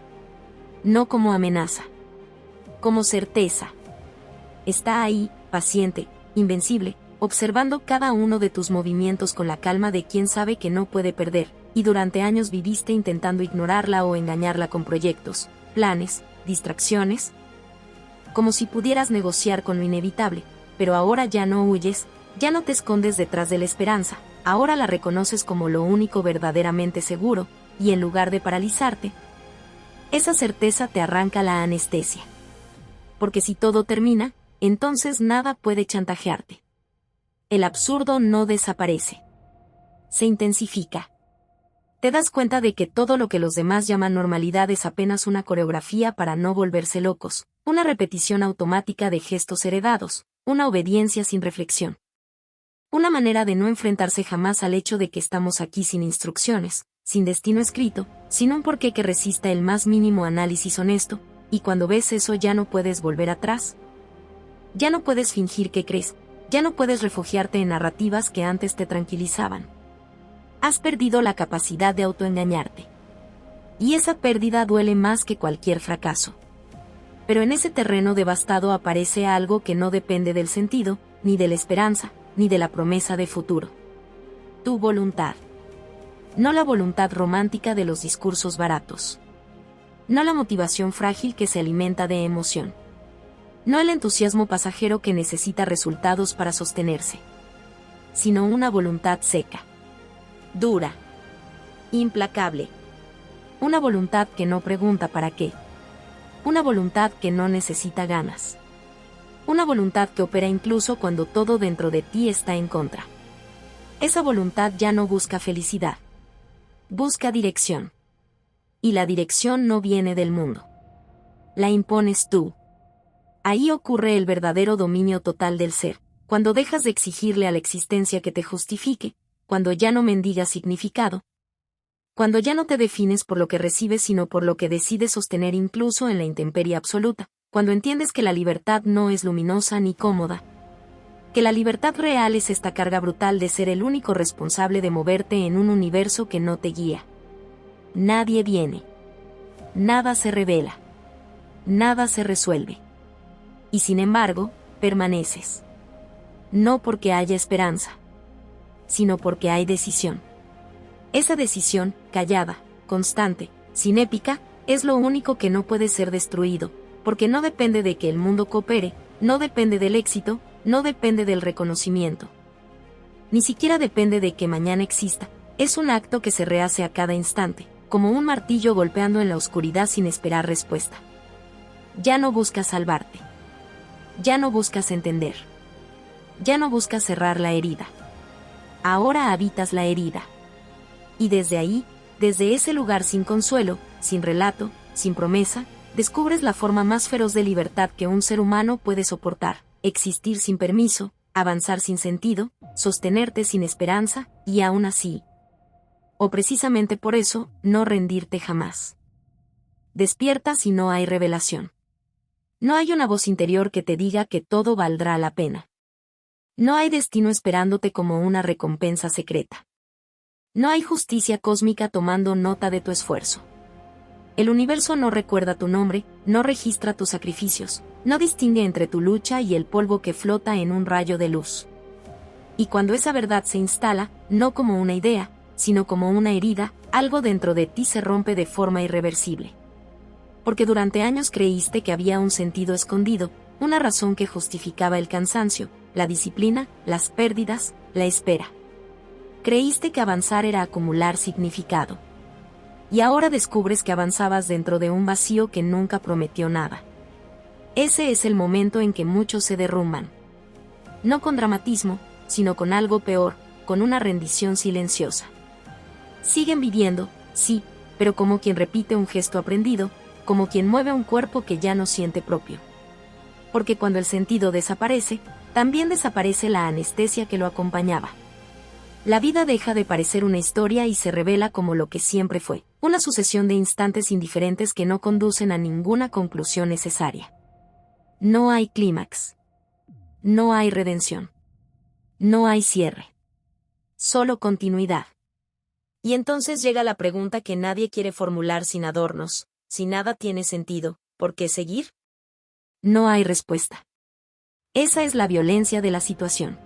No como amenaza, como certeza. Está ahí, paciente, invencible, observando cada uno de tus movimientos con la calma de quien sabe que no puede perder, y durante años viviste intentando ignorarla o engañarla con proyectos, planes, distracciones, como si pudieras negociar con lo inevitable, pero ahora ya no huyes, ya no te escondes detrás de la esperanza, ahora la reconoces como lo único verdaderamente seguro, y en lugar de paralizarte, esa certeza te arranca la anestesia. Porque si todo termina, entonces nada puede chantajearte. El absurdo no desaparece. Se intensifica. Te das cuenta de que todo lo que los demás llaman normalidad es apenas una coreografía para no volverse locos, una repetición automática de gestos heredados, una obediencia sin reflexión. Una manera de no enfrentarse jamás al hecho de que estamos aquí sin instrucciones, sin destino escrito, sin un porqué que resista el más mínimo análisis honesto, y cuando ves eso ya no puedes volver atrás. Ya no puedes fingir que crees, ya no puedes refugiarte en narrativas que antes te tranquilizaban. Has perdido la capacidad de autoengañarte. Y esa pérdida duele más que cualquier fracaso. Pero en ese terreno devastado aparece algo que no depende del sentido, ni de la esperanza, ni de la promesa de futuro. Tu voluntad. No la voluntad romántica de los discursos baratos. No la motivación frágil que se alimenta de emoción. No el entusiasmo pasajero que necesita resultados para sostenerse. Sino una voluntad seca. Dura. Implacable. Una voluntad que no pregunta para qué. Una voluntad que no necesita ganas. Una voluntad que opera incluso cuando todo dentro de ti está en contra. Esa voluntad ya no busca felicidad. Busca dirección. Y la dirección no viene del mundo. La impones tú. Ahí ocurre el verdadero dominio total del ser, cuando dejas de exigirle a la existencia que te justifique, cuando ya no mendigas significado, cuando ya no te defines por lo que recibes sino por lo que decides sostener incluso en la intemperie absoluta, cuando entiendes que la libertad no es luminosa ni cómoda, Que la libertad real es esta carga brutal de ser el único responsable de moverte en un universo que no te guía. Nadie viene. Nada se revela. Nada se resuelve. Y sin embargo, permaneces. No porque haya esperanza, sino porque hay decisión. Esa decisión, callada, constante, sin épica, es lo único que no puede ser destruido, porque no depende de que el mundo coopere, no depende del éxito, no depende del reconocimiento. Ni siquiera depende de que mañana exista. Es un acto que se rehace a cada instante, como un martillo golpeando en la oscuridad sin esperar respuesta. Ya no buscas salvarte. Ya no buscas entender. Ya no buscas cerrar la herida. Ahora habitas la herida. Y desde ahí, desde ese lugar sin consuelo, sin relato, sin promesa, descubres la forma más feroz de libertad que un ser humano puede soportar: existir sin permiso, avanzar sin sentido, sostenerte sin esperanza, y aún así, o precisamente por eso, no rendirte jamás. Despiertas y no hay revelación. No hay una voz interior que te diga que todo valdrá la pena. No hay destino esperándote como una recompensa secreta. No hay justicia cósmica tomando nota de tu esfuerzo. El universo no recuerda tu nombre, no registra tus sacrificios, no distingue entre tu lucha y el polvo que flota en un rayo de luz. Y cuando esa verdad se instala, no como una idea, sino como una herida, algo dentro de ti se rompe de forma irreversible. Porque durante años creíste que había un sentido escondido, una razón que justificaba el cansancio, la disciplina, las pérdidas, la espera. Creíste que avanzar era acumular significado. Y ahora descubres que avanzabas dentro de un vacío que nunca prometió nada. Ese es el momento en que muchos se derrumban. No con dramatismo, sino con algo peor, con una rendición silenciosa. Siguen viviendo, sí, pero como quien repite un gesto aprendido, como quien mueve un cuerpo que ya no siente propio. Porque cuando el sentido desaparece, también desaparece la anestesia que lo acompañaba. La vida deja de parecer una historia y se revela como lo que siempre fue, una sucesión de instantes indiferentes que no conducen a ninguna conclusión necesaria. No hay clímax. No hay redención. No hay cierre. Solo continuidad. Y entonces llega la pregunta que nadie quiere formular sin adornos: si nada tiene sentido, ¿por qué seguir? No hay respuesta. Esa es la violencia de la situación.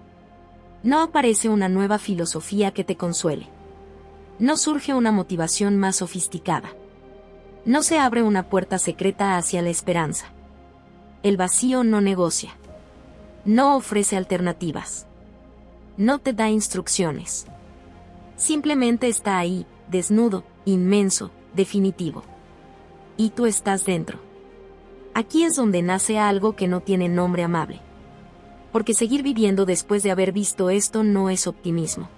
No aparece una nueva filosofía que te consuele. No surge una motivación más sofisticada. No se abre una puerta secreta hacia la esperanza. El vacío no negocia. No ofrece alternativas. No te da instrucciones. Simplemente está ahí, desnudo, inmenso, definitivo. Y tú estás dentro. Aquí es donde nace algo que no tiene nombre amable. Porque seguir viviendo después de haber visto esto no es optimismo.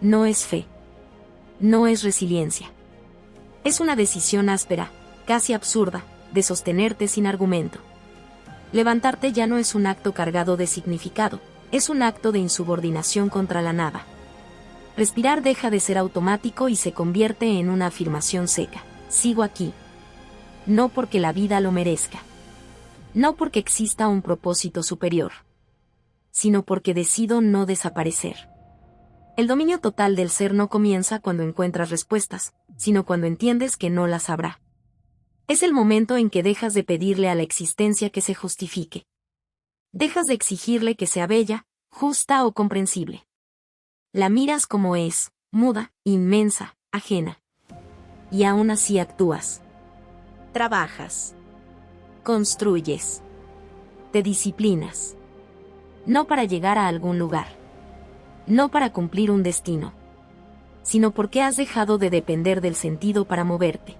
No es fe. No es resiliencia. Es una decisión áspera, casi absurda, de sostenerte sin argumento. Levantarte ya no es un acto cargado de significado, es un acto de insubordinación contra la nada. Respirar deja de ser automático y se convierte en una afirmación seca: sigo aquí. No porque la vida lo merezca. No porque exista un propósito superior. Sino porque decido no desaparecer. El dominio total del ser no comienza cuando encuentras respuestas, sino cuando entiendes que no las habrá. Es el momento en que dejas de pedirle a la existencia que se justifique. Dejas de exigirle que sea bella, justa o comprensible. La miras como es, muda, inmensa, ajena. Y aún así actúas. Trabajas. Construyes. Te disciplinas. No para llegar a algún lugar. No para cumplir un destino. Sino porque has dejado de depender del sentido para moverte.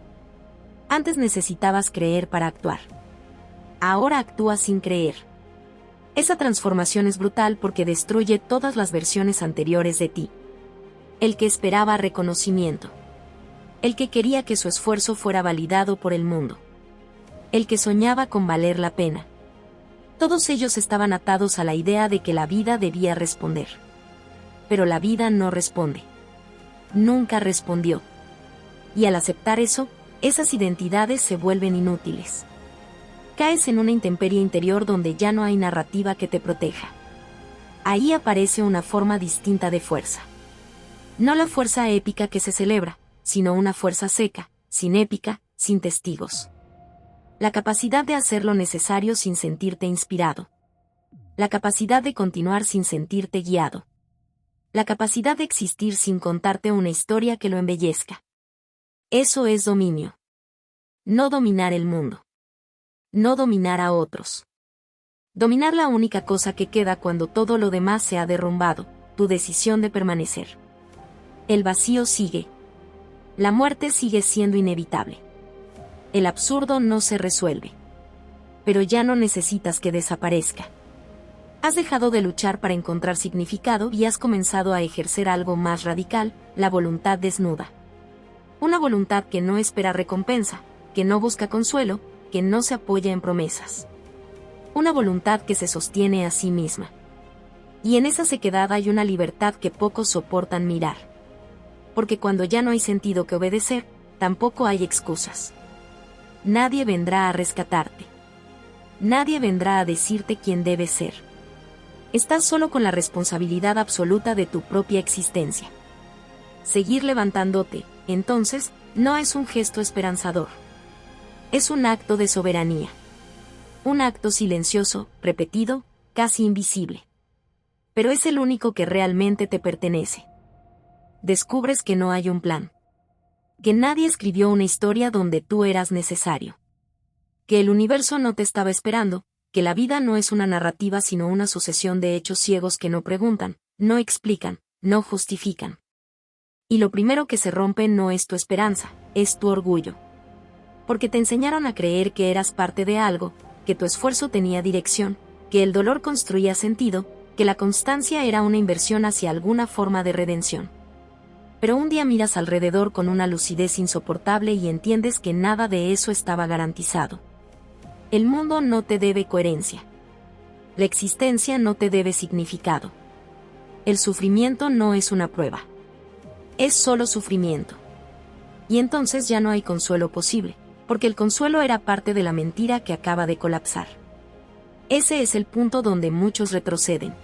Antes necesitabas creer para actuar. Ahora actúas sin creer. Esa transformación es brutal porque destruye todas las versiones anteriores de ti. El que esperaba reconocimiento. El que quería que su esfuerzo fuera validado por el mundo. El que soñaba con valer la pena. Todos ellos estaban atados a la idea de que la vida debía responder. Pero la vida no responde. Nunca respondió. Y al aceptar eso, esas identidades se vuelven inútiles. Caes en una intemperie interior donde ya no hay narrativa que te proteja. Ahí aparece una forma distinta de fuerza. No la fuerza épica que se celebra, sino una fuerza seca, sin épica, sin testigos. La capacidad de hacer lo necesario sin sentirte inspirado. La capacidad de continuar sin sentirte guiado. La capacidad de existir sin contarte una historia que lo embellezca. Eso es dominio. No dominar el mundo. No dominar a otros. Dominar la única cosa que queda cuando todo lo demás se ha derrumbado, tu decisión de permanecer. El vacío sigue. La muerte sigue siendo inevitable. El absurdo no se resuelve. Pero ya no necesitas que desaparezca. Has dejado de luchar para encontrar significado y has comenzado a ejercer algo más radical, la voluntad desnuda. Una voluntad que no espera recompensa, que no busca consuelo, que no se apoya en promesas. Una voluntad que se sostiene a sí misma. Y en esa sequedad hay una libertad que pocos soportan mirar. Porque cuando ya no hay sentido que obedecer, tampoco hay excusas. Nadie vendrá a rescatarte. Nadie vendrá a decirte quién debes ser. Estás solo con la responsabilidad absoluta de tu propia existencia. Seguir levantándote, entonces, no es un gesto esperanzador. Es un acto de soberanía. Un acto silencioso, repetido, casi invisible. Pero es el único que realmente te pertenece. Descubres que no hay un plan. Que nadie escribió una historia donde tú eras necesario. Que el universo no te estaba esperando, que la vida no es una narrativa sino una sucesión de hechos ciegos que no preguntan, no explican, no justifican. Y lo primero que se rompe no es tu esperanza, es tu orgullo. Porque te enseñaron a creer que eras parte de algo, que tu esfuerzo tenía dirección, que el dolor construía sentido, que la constancia era una inversión hacia alguna forma de redención. Pero un día miras alrededor con una lucidez insoportable y entiendes que nada de eso estaba garantizado. El mundo no te debe coherencia. La existencia no te debe significado. El sufrimiento no es una prueba. Es solo sufrimiento. Y entonces ya no hay consuelo posible, porque el consuelo era parte de la mentira que acaba de colapsar. Ese es el punto donde muchos retroceden.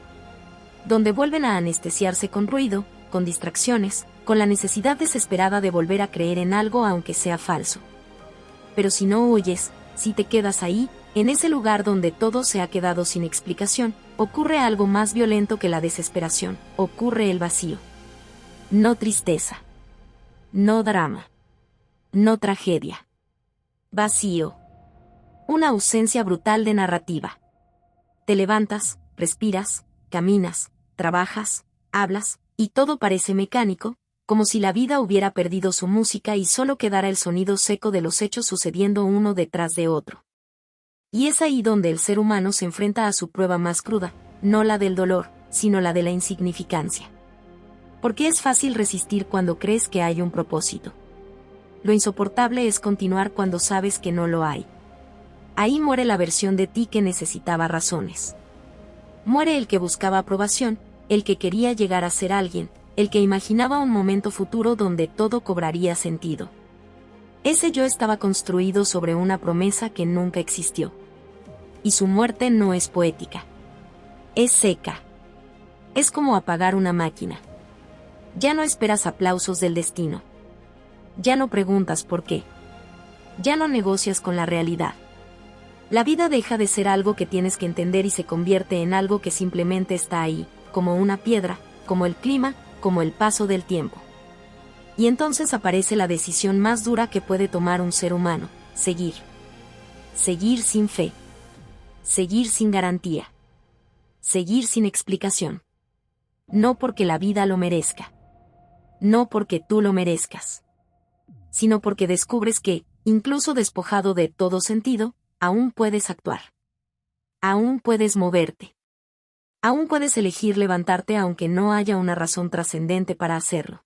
Donde vuelven a anestesiarse con ruido, con distracciones, con la necesidad desesperada de volver a creer en algo aunque sea falso. Pero si no huyes, si te quedas ahí, en ese lugar donde todo se ha quedado sin explicación, ocurre algo más violento que la desesperación, ocurre el vacío. No tristeza. No drama. No tragedia. Vacío. Una ausencia brutal de narrativa. Te levantas, respiras, caminas, trabajas, hablas, y todo parece mecánico, como si la vida hubiera perdido su música y solo quedara el sonido seco de los hechos sucediendo uno detrás de otro. Y es ahí donde el ser humano se enfrenta a su prueba más cruda, no la del dolor, sino la de la insignificancia. Porque es fácil resistir cuando crees que hay un propósito. Lo insoportable es continuar cuando sabes que no lo hay. Ahí muere la versión de ti que necesitaba razones. Muere el que buscaba aprobación, el que quería llegar a ser alguien, el que imaginaba un momento futuro donde todo cobraría sentido. Ese yo estaba construido sobre una promesa que nunca existió. Y su muerte no es poética. Es seca. Es como apagar una máquina. Ya no esperas aplausos del destino. Ya no preguntas por qué. Ya no negocias con la realidad. La vida deja de ser algo que tienes que entender y se convierte en algo que simplemente está ahí, como una piedra, como el clima, como el paso del tiempo. Y entonces aparece la decisión más dura que puede tomar un ser humano: seguir. Seguir sin fe. Seguir sin garantía. Seguir sin explicación. No porque la vida lo merezca. No porque tú lo merezcas. Sino porque descubres que, incluso despojado de todo sentido, aún puedes actuar. Aún puedes moverte. Aún puedes elegir levantarte aunque no haya una razón trascendente para hacerlo.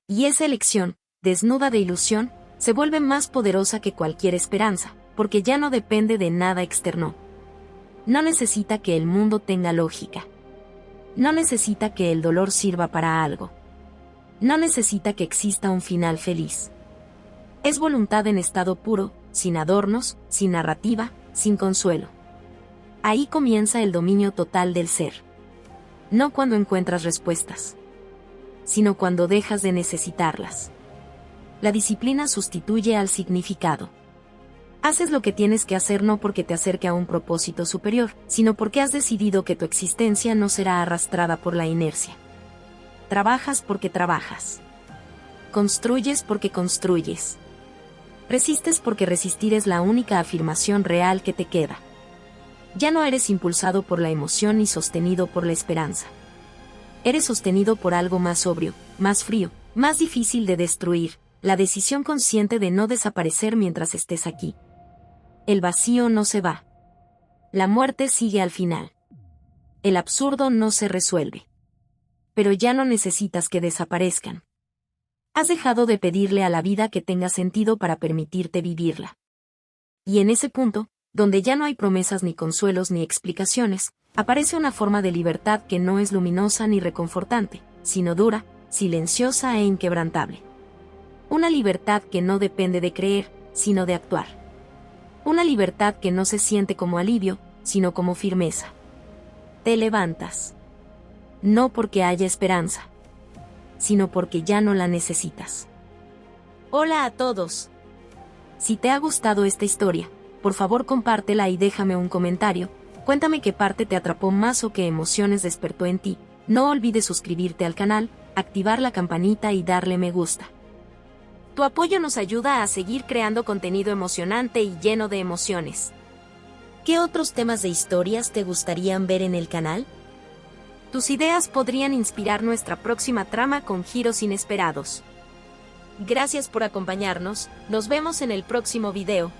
Y esa elección, desnuda de ilusión, se vuelve más poderosa que cualquier esperanza, porque ya no depende de nada externo. No necesita que el mundo tenga lógica. No necesita que el dolor sirva para algo. No necesita que exista un final feliz. Es voluntad en estado puro, sin adornos, sin narrativa, sin consuelo. Ahí comienza el dominio total del ser. no cuando encuentras respuestas, sino cuando dejas de necesitarlas. La disciplina sustituye al significado. Haces lo que tienes que hacer no porque te acerque a un propósito superior, sino porque has decidido que tu existencia no será arrastrada por la inercia. Trabajas porque trabajas. Construyes porque construyes. Resistes porque resistir es la única afirmación real que te queda. Ya no eres impulsado por la emoción ni sostenido por la esperanza. Eres sostenido por algo más sobrio, más frío, más difícil de destruir, la decisión consciente de no desaparecer mientras estés aquí. El vacío no se va. La muerte sigue al final. El absurdo no se resuelve. Pero ya no necesitas que desaparezcan. Has dejado de pedirle a la vida que tenga sentido para permitirte vivirla. Y en ese punto, donde ya no hay promesas ni consuelos ni explicaciones, aparece una forma de libertad que no es luminosa ni reconfortante, sino dura, silenciosa e inquebrantable. Una libertad que no depende de creer, sino de actuar. Una libertad que no se siente como alivio, sino como firmeza. Te levantas. No porque haya esperanza, sino porque ya no la necesitas. Hola a todos. Si te ha gustado esta historia, por favor compártela y déjame un comentario. Cuéntame qué parte te atrapó más o qué emociones despertó en ti. No olvides suscribirte al canal, activar la campanita y darle me gusta. Tu apoyo nos ayuda a seguir creando contenido emocionante y lleno de emociones. ¿Qué otros temas de historias te gustarían ver en el canal? Tus ideas podrían inspirar nuestra próxima trama con giros inesperados. Gracias por acompañarnos, nos vemos en el próximo video.